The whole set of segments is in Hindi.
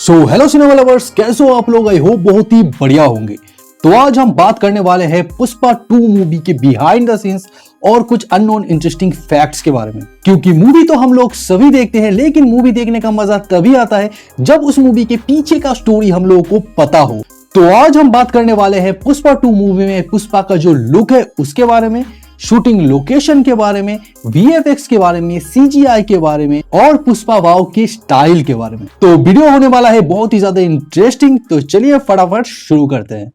सो हेलो सिनेमा लवर्स, कैसे हो आप लोग। आई होप बहुत ही बढ़िया होंगे। तो आज हम बात करने वाले हैं पुष्पा 2 मूवी के बिहाइंड द सीन्स और कुछ अननोन इंटरेस्टिंग फैक्ट्स के बारे में। क्योंकि मूवी तो हम लोग सभी देखते हैं, लेकिन मूवी देखने का मजा तभी आता है जब उस मूवी के पीछे का स्टोरी हम लोगों को पता हो। तो आज हम बात करने वाले हैं पुष्पा 2 मूवी में पुष्पा का जो लुक है उसके बारे में, शूटिंग लोकेशन के बारे में, VFX के बारे में, CGI के बारे में और पुष्पा वाव के स्टाइल के बारे में। तो वीडियो होने वाला है बहुत ही ज्यादा इंटरेस्टिंग। तो चलिए फटाफट शुरू करते हैं।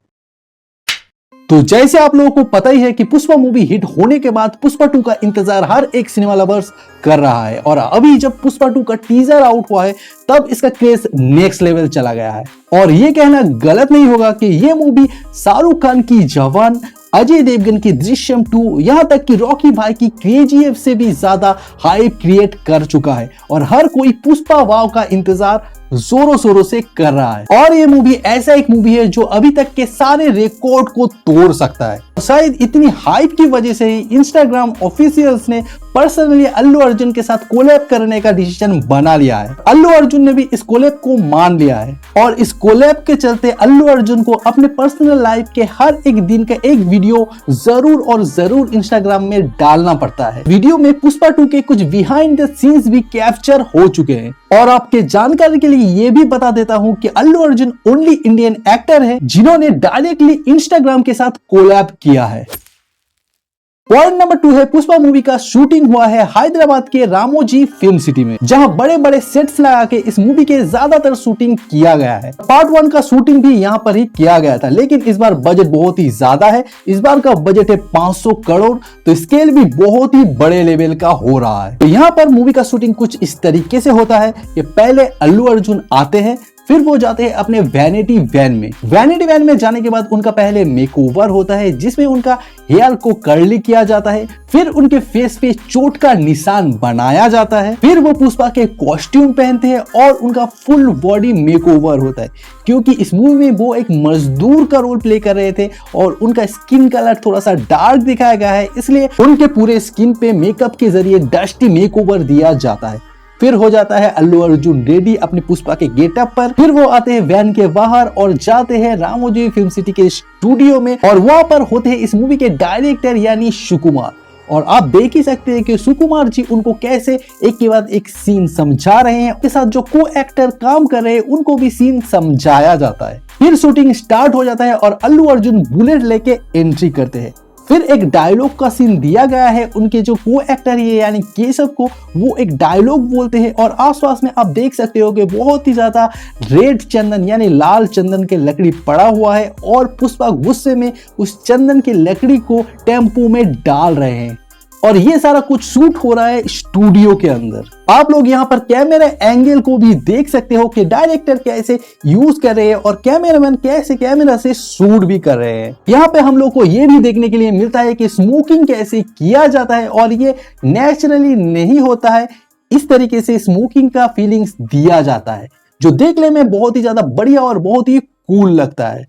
तो जैसे आप लोगों को पता ही है कि पुष्पा मूवी हिट होने के बाद पुष्पा 2 का इंतजार हर एक सिनेमा लवर्स कर रहा है और अभी जब पुष्पा 2 का टीजर आउट हुआ है तब इसका क्रेज नेक्स्ट लेवल चला गया है। और ये कहना गलत नहीं होगा कि ये मूवी शाहरुख खान की जवान, अजय देवगन की दृश्यम 2, यहां तक कि रॉकी भाई की KGF से भी ज्यादा हाइप क्रिएट कर चुका है और हर कोई पुष्पा वाव का इंतजार जोरों शोरों से कर रहा है। और ये मूवी ऐसा एक मूवी है जो अभी तक के सारे रिकॉर्ड को तोड़ सकता है। शायद इतनी हाइप की वजह से ही इंस्टाग्राम ऑफिशियल्स ने पर्सनली अल्लू अर्जुन के साथ कोलैब करने का डिसीजन बना लिया है। अल्लू अर्जुन ने भी इस कोलैब को मान लिया है और इस कोलैब के चलते अल्लू अर्जुन को अपने पर्सनल लाइफ के हर एक दिन का एक वीडियो जरूर और जरूर इंस्टाग्राम में डालना पड़ता है। वीडियो में पुष्पा 2 के कुछ बिहाइंड द सीन्स भी कैप्चर हो चुके हैं। और आपके जानकारी के लिए ये भी बता देता हूं कि Allu Arjun only Indian actor है जिन्होंने डायरेक्टली इंस्टाग्राम के साथ कोलैब किया है। पॉइंट नंबर 2 है, पुष्पा मूवी का शूटिंग हुआ है हैदराबाद के रामोजी फिल्म सिटी में, जहां बड़े बड़े सेट्स लगा के इस मूवी के ज्यादातर शूटिंग किया गया है। पार्ट 1 का शूटिंग भी यहां पर ही किया गया था, लेकिन इस बार बजट बहुत ही ज्यादा है। इस बार का बजट है 500 करोड़, तो स्केल भी बहुत ही बड़े लेवल का हो रहा है। तो यहाँ पर मूवी का शूटिंग कुछ इस तरीके से होता है कि पहले अल्लू अर्जुन आते हैं, फिर वो जाते हैं अपने वैनिटी वैन में। वैनिटी वैन में जाने के बाद उनका पहले मेकओवर होता है जिसमें उनका हेयर को कर्ली किया जाता है, फिर उनके फेस पे चोट का निशान बनाया जाता है, फिर वो पुष्पा के कॉस्ट्यूम पहनते हैं और उनका फुल बॉडी मेकओवर होता है। क्योंकि इस मूवी में वो एक मजदूर का रोल प्ले कर रहे थे और उनका स्किन कलर थोड़ा सा डार्क दिखाया गया है, इसलिए उनके पूरे स्किन पे मेकअप के जरिए डस्टी मेकओवर दिया जाता है। फिर हो जाता है अल्लू अर्जुन रेडी अपने पुष्पा के गेटअप पर, फिर वो आते हैं वैन के बाहर और जाते हैं रामोजी फिल्म सिटी के स्टूडियो में और वहां पर होते हैं इस मूवी के डायरेक्टर यानी सुकुमार। और आप देख ही सकते हैं कि सुकुमार जी उनको कैसे एक के बाद एक सीन समझा रहे हैं। उनके साथ जो को एक्टर काम कर रहे हैं उनको भी सीन समझाया जाता है। फिर शूटिंग स्टार्ट हो जाता है और अल्लू अर्जुन बुलेट लेके एंट्री करते हैं। फिर एक डायलॉग का सीन दिया गया है, उनके जो को एक्टर है यानी केशव को, वो एक डायलॉग बोलते हैं और आसपास में आप देख सकते हो कि बहुत ही ज्यादा रेड चंदन यानी लाल चंदन के लकड़ी पड़ा हुआ है और पुष्पा गुस्से में उस चंदन की लकड़ी को टेम्पो में डाल रहे हैं। और ये सारा कुछ शूट हो रहा है स्टूडियो के अंदर। आप लोग यहाँ पर कैमरा एंगल को भी देख सकते हो कि डायरेक्टर कैसे यूज कर रहे हैं और कैमरामैन कैसे कैमरा से शूट भी कर रहे हैं। यहाँ पे हम लोग को ये भी देखने के लिए मिलता है कि स्मोकिंग कैसे किया जाता है और ये नेचुरली नहीं होता है, इस तरीके से स्मोकिंग का फीलिंग्स दिया जाता है जो देखने में बहुत ही ज्यादा बढ़िया और बहुत ही कूल लगता है।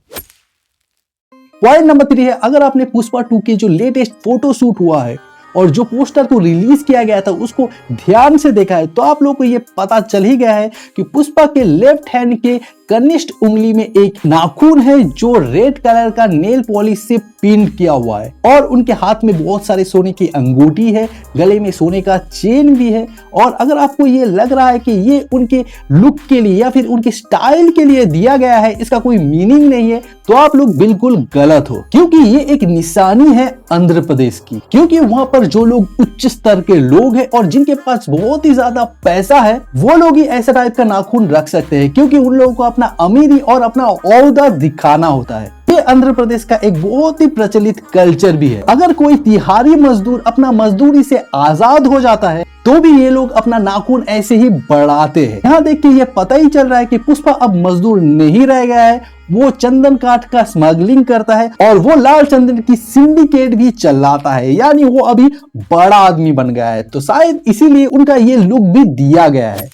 पॉइंट नंबर 3 है, अगर आपने पुष्पा 2 के जो लेटेस्ट फोटो शूट हुआ है और जो पोस्टर को रिलीज किया गया था उसको ध्यान से देखा है तो आप लोगों को ये पता चल ही गया है कि पुष्पा के लेफ्ट हैंड के कनिष्ठ उंगली में एक नाखून है जो रेड कलर का नेल पॉलिश से पेंट किया हुआ है और उनके हाथ में बहुत सारे सोने की अंगूठी है, गले में सोने का चेन भी है। और अगर आपको ये लग रहा है कि ये उनके लुक के लिए या फिर उनके स्टाइल के लिए दिया गया है, इसका कोई मीनिंग नहीं है, तो आप लोग बिल्कुल गलत हो। क्योंकि ये एक निशानी है आंध्र प्रदेश की, क्योंकि वहां पर जो लोग उच्च स्तर के लोग हैं और जिनके पास बहुत ही ज्यादा पैसा है वो लोग ही ऐसा टाइप का नाखून रख सकते हैं, क्योंकि उन लोगों को अपना अमीरी और अपना औहदा दिखाना होता है। ये आंध्र प्रदेश का एक बहुत ही प्रचलित कल्चर भी है। अगर कोई तिहारी मजदूर अपना मजदूरी से आजाद हो जाता है तो भी ये लोग अपना नाखून ऐसे ही बढ़ाते हैं। यहाँ देख के ये पता ही चल रहा है कि पुष्पा अब मजदूर नहीं रह गया है, वो चंदन काठ का स्मगलिंग करता है और वो लाल चंदन की सिंडिकेट भी चलाता है, यानी वो अभी बड़ा आदमी बन गया है। तो शायद इसीलिए उनका ये लुक भी दिया गया है।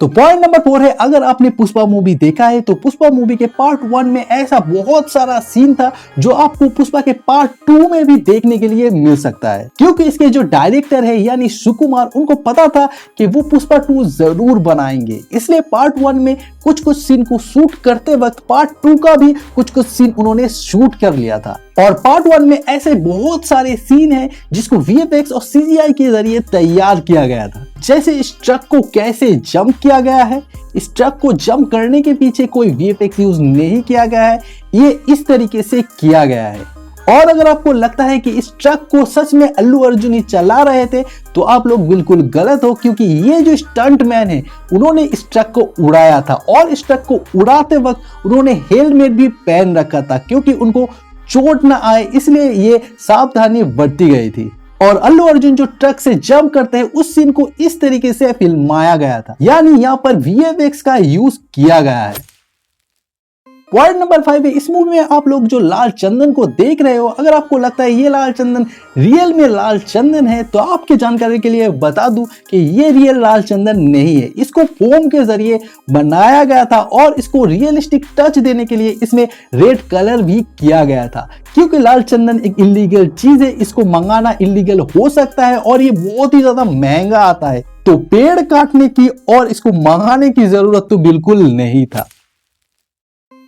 तो पॉइंट नंबर 4 है, अगर आपने पुष्पा मूवी देखा है तो पुष्पा मूवी के पार्ट 1 में ऐसा बहुत सारा सीन था जो आपको पुष्पा के पार्ट 2 में भी देखने के लिए मिल सकता है, क्योंकि इसके जो डायरेक्टर है यानी सुकुमार, उनको पता था कि वो पुष्पा 2 जरूर बनाएंगे, इसलिए पार्ट 1 में कुछ सीन को शूट करते वक्त पार्ट 2 का भी कुछ सीन उन्होंने शूट कर लिया था। और पार्ट 1 में ऐसे बहुत सारे सीन हैं जिसको VFX और CGI के जरिए तैयार किया गया था, जैसे इस ट्रक को कैसे जंप किया गया है। इस ट्रक को जंप करने के पीछे कोई VFX यूज नहीं किया गया है, ये इस तरीके से किया गया है। और अगर आपको लगता है कि इस ट्रक को सच में अल्लू अर्जुन ही चला रहे थे तो आप लोग बिल्कुल गलत हो, क्योंकि ये जो स्टंट मैन है उन्होंने इस ट्रक को उड़ाया था और इस ट्रक को उड़ाते वक्त उन्होंने हेलमेट भी पहन रखा था, क्योंकि उनको चोट ना आए इसलिए ये सावधानी बरती गई थी। और अल्लू अर्जुन जो ट्रक से जंप करते हैं उस सीन को इस तरीके से फिल्माया गया था, यानी यहाँ पर VFX का यूज किया गया है। पॉइंट नंबर 5 है, इस मूवी में आप लोग जो लाल चंदन को देख रहे हो, अगर आपको लगता है ये लाल चंदन रियल में लाल चंदन है तो आपके जानकारी के लिए बता दूं कि ये रियल लाल चंदन नहीं है, इसको फोम के जरिए बनाया गया था और इसको रियलिस्टिक टच देने के लिए इसमें रेड कलर भी किया गया था, क्योंकि लाल चंदन एक इलीगल चीज है, इसको मंगाना इलीगल हो सकता है और ये बहुत ही ज्यादा महंगा आता है, तो पेड़ काटने की और इसको मंगाने की जरूरत तो बिल्कुल नहीं था।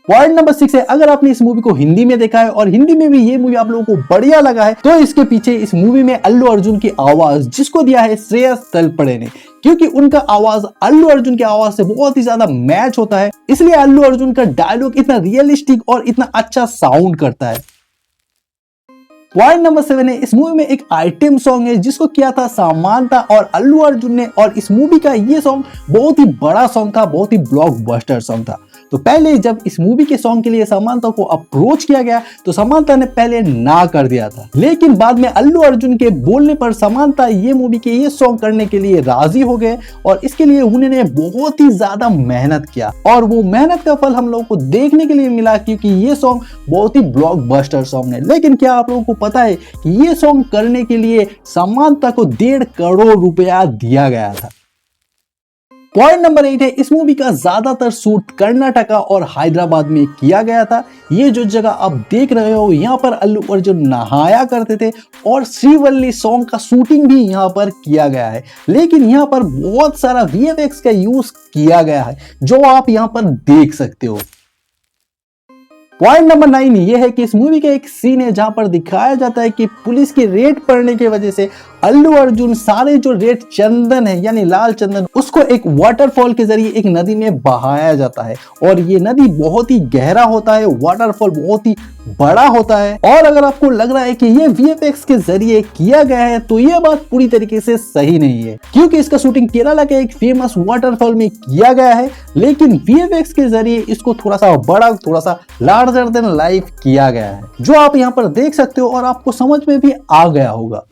पॉइंट नंबर 6 है, अगर आपने इस मूवी को हिंदी में देखा है और हिंदी में भी ये मूवी आप लोगों को बढ़िया लगा है तो इसके पीछे इस मूवी में अल्लू अर्जुन की आवाज जिसको दिया है श्रेयस तलपड़े ने, क्योंकि उनका आवाज अल्लू अर्जुन की आवाज से बहुत ही ज्यादा मैच होता है, इसलिए अल्लू अर्जुन का डायलॉग इतना रियलिस्टिक और इतना अच्छा साउंड करता है। पॉइंट नंबर 7 है, इस मूवी में एक आइटम सॉन्ग है जिसको किया था समांता और अल्लू अर्जुन ने, और इस मूवी का ये सॉन्ग बहुत ही बड़ा सॉन्ग था, बहुत ही ब्लॉकबस्टर सॉन्ग था। तो पहले जब इस मूवी के सॉन्ग के लिए समांता को अप्रोच किया गया तो समांता ने पहले ना कर दिया था, लेकिन बाद में अल्लू अर्जुन के बोलने पर समांता ये मूवी के ये सॉन्ग करने के लिए राजी हो गए और इसके लिए उन्होंने बहुत ही ज्यादा मेहनत किया और वो मेहनत का फल हम लोगों को देखने के लिए मिला, क्योंकि ये सॉन्ग बहुत ही ब्लॉकबस्टर सॉन्ग है। लेकिन क्या आप लोगों को पता है कि ये सॉन्ग करने के लिए समांता को 1.5 करोड़ रुपया दिया गया था। पॉइंट नंबर 8 है, इस मूवी का ज्यादातर शूट कर्नाटका और हैदराबाद में किया गया था। ये जो जगह आप देख रहे हो यहाँ पर अल्लू अर्जुन नहाया करते थे और श्रीवल्ली सॉन्ग का शूटिंग भी यहाँ पर किया गया है, लेकिन यहाँ पर बहुत सारा VFX का यूज किया गया है जो आप यहाँ पर देख सकते हो। पॉइंट नंबर 9 ये है कि इस मूवी का एक सीन है जहां पर दिखाया जाता है कि पुलिस की रेड पड़ने की वजह से अल्लू अर्जुन सारे जो रेड चंदन है यानी लाल चंदन उसको एक वाटरफॉल के जरिए एक नदी में बहाया जाता है और ये नदी बहुत ही गहरा होता है, वाटरफॉल बहुत ही बड़ा होता है। और अगर आपको लग रहा है कि ये VFX के जरिए किया गया है तो ये बात पूरी तरीके से सही नहीं है, क्योंकि इसका शूटिंग केरला के एक फेमस वाटरफॉल में किया गया है, लेकिन VFX के जरिए इसको थोड़ा सा बड़ा, थोड़ा सा लार्जर देन लाइफ किया गया है, जो आप यहाँ पर देख सकते हो और आपको समझ में भी आ गया होगा।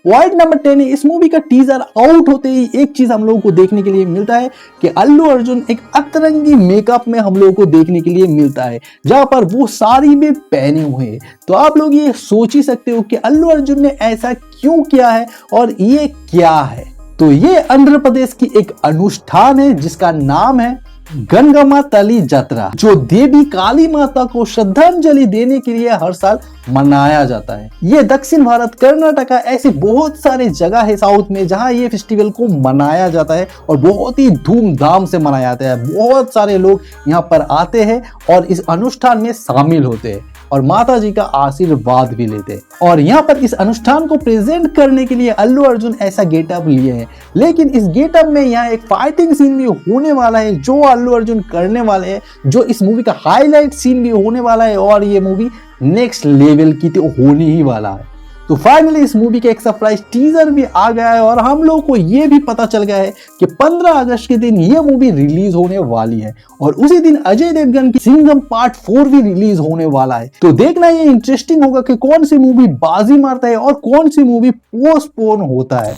पॉइंट नंबर 10 है, इस मूवी का टीजर आउट होते ही एक चीज हम लोगों को देखने के लिए मिलता है कि अल्लू अर्जुन एक अतरंगी मेकअप में हम लोगों को देखने के लिए मिलता है, जहां पर वो साड़ी में पहने हुए हैं। तो आप लोग ये सोच ही सकते हो कि अल्लू अर्जुन ने ऐसा क्यों किया है और ये क्या है। तो ये आंध्र प्रदेश की एक अनुष्ठान है जिसका नाम है गंगम्मा तली यात्रा, जो देवी काली माता को श्रद्धांजलि देने के लिए हर साल मनाया जाता है। ये दक्षिण भारत, कर्नाटका, ऐसे बहुत सारे जगह है साउथ में जहां ये फेस्टिवल को मनाया जाता है और बहुत ही धूमधाम से मनाया जाता है। बहुत सारे लोग यहाँ पर आते हैं और इस अनुष्ठान में शामिल होते हैं और माता जी का आशीर्वाद भी लेते हैं। और यहाँ पर इस अनुष्ठान को प्रेजेंट करने के लिए अल्लू अर्जुन ऐसा गेटअप लिए हैं, लेकिन इस गेटअप में यहाँ एक फाइटिंग सीन भी होने वाला है जो अल्लू अर्जुन करने वाले हैं, जो इस मूवी का हाईलाइट सीन भी होने वाला है और ये मूवी नेक्स्ट लेवल की तो होने ही वाला है। तो फाइनली इस मूवी का एक सरप्राइज टीजर भी आ गया है और हम लोग को ये भी पता चल गया है कि 15 अगस्त के दिन ये मूवी रिलीज होने वाली है और उसी दिन अजय देवगन की सिंघम पार्ट 4 भी रिलीज होने वाला है। तो देखना ये इंटरेस्टिंग होगा कि कौन सी मूवी बाजी मारता है और कौन सी मूवी पोस्टपोन होता है।